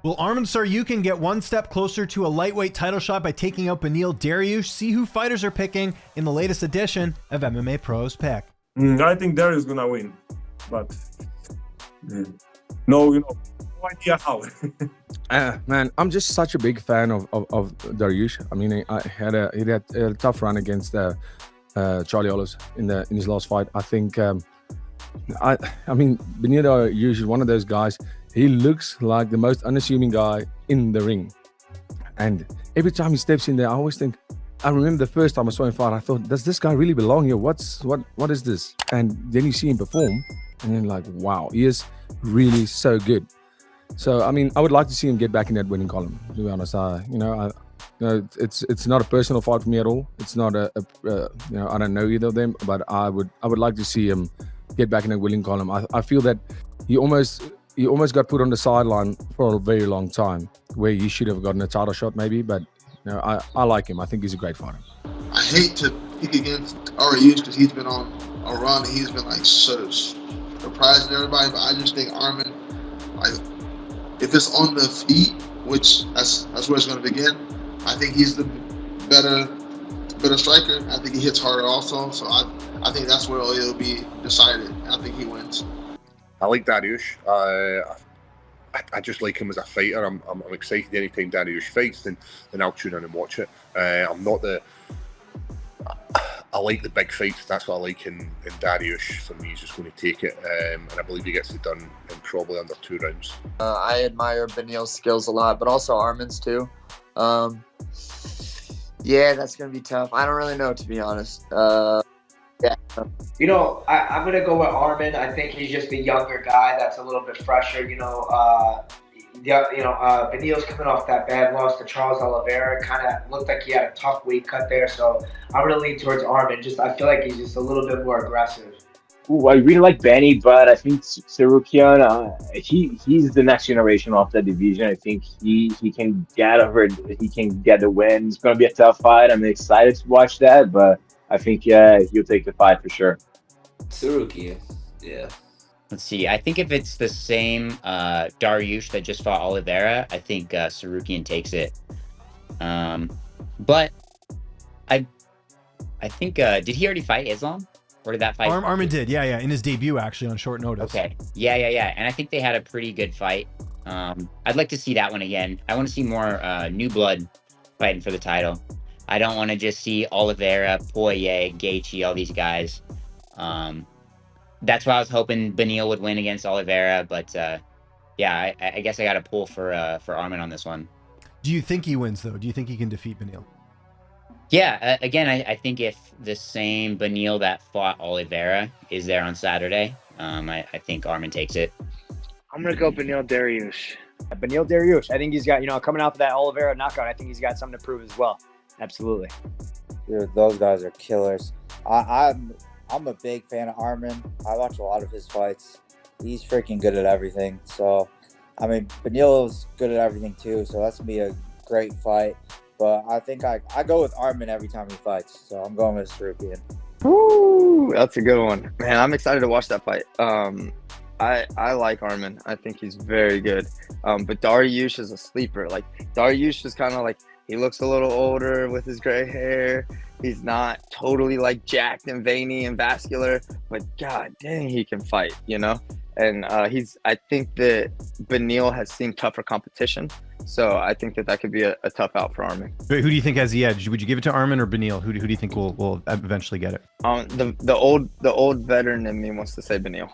Will Arman Tsarukyan get one step closer to a lightweight title shot by taking out Beneil Dariush? See who fighters are picking in the latest edition of MMA Pros Pick. I think Dariush is gonna win, but no idea how. Man, I'm just such a big fan of Dariush. I mean, he had a tough run against Charlie Olives in his last fight. I think. I mean, Beneil Dariush is one of those guys. He looks like the most unassuming guy in the ring, and every time he steps in there, I always think. I remember the first time I saw him fight, I thought, does this guy really belong here? What is this? And then you see him perform, and then like, wow, he is really so good. So I mean, I would like to see him get back in that winning column. To be honest, it's not a personal fight for me at all. It's not I don't know either of them, but I would like to see him get back in that winning column. I feel that he almost got put on the sideline for a very long time, where he should have gotten a title shot maybe, but. I like him. I think he's a great fighter. I hate to pick against Dariush because he's been on a run and he's been like so surprising everybody, but I just think Arman, like, if it's on the feet, which that's where it's going to begin, I think he's the better striker. I think he hits harder also, so I think that's where it'll be decided. I think he wins. I like Dariush. I just like him as a fighter. I'm excited anytime Dariush fights, then I'll tune in and watch it. I like the big fights. That's what I like in Dariush. For me, he's just going to take it, and I believe he gets it done in probably under 2 rounds. I admire Beneil's skills a lot, but also Arman's too. Yeah, that's going to be tough. I don't really know, to be honest. Yeah. I'm going to go with Arman. I think he's just a younger guy that's a little bit fresher. Beneil's coming off that bad loss to Charles Oliveira. Kind of looked like he had a tough weight cut there. So I'm going to lean towards Arman. I feel like he's just a little bit more aggressive. Ooh, I really like Benny, but I think Tsarukyan, he's the next generation of the division. I think he can get over. He can get the win. It's going to be a tough fight. I'm excited to watch that, but I think he'll take the fight for sure. Tsarukyan, yeah. Let's see. I think if it's the same Dariush that just fought Oliveira, I think Tsarukyan takes it. But I think did he already fight Islam, or did that fight? Arman did, yeah, in his debut actually on short notice. Okay, yeah, and I think they had a pretty good fight. I'd like to see that one again. I want to see more new blood fighting for the title. I don't want to just see Oliveira, Poirier, Gaethje, all these guys. That's why I was hoping Beneil would win against Oliveira, but yeah, I guess I got to pull for Arman on this one. Do you think he wins though? Do you think he can defeat Beneil? Yeah, again, I think if the same Beneil that fought Oliveira is there on Saturday, I think Arman takes it. I'm gonna go Beneil Dariush. Beneil Dariush. I think he's got, coming off of that Oliveira knockout, I think he's got something to prove as well. Absolutely. Dude, those guys are killers. I'm a big fan of Arman. I watch a lot of his fights. He's freaking good at everything. So, I mean, Beneil's good at everything too. So that's gonna be a great fight. But I think I go with Arman every time he fights. So I'm going with Tsarukyan. Woo, that's a good one, man. I'm excited to watch that fight. I like Arman. I think he's very good. But Dariush is a sleeper. Like, Dariush is kind of like, he looks a little older with his gray hair. He's not totally like jacked and veiny and vascular, but god dang, he can fight, And I think that Beneil has seen tougher competition, so I think that could be a tough out for Arman. Who do you think has the edge? Would you give it to Arman or Beneil? Who do you think will eventually get it? The old veteran in me wants to say Beneil.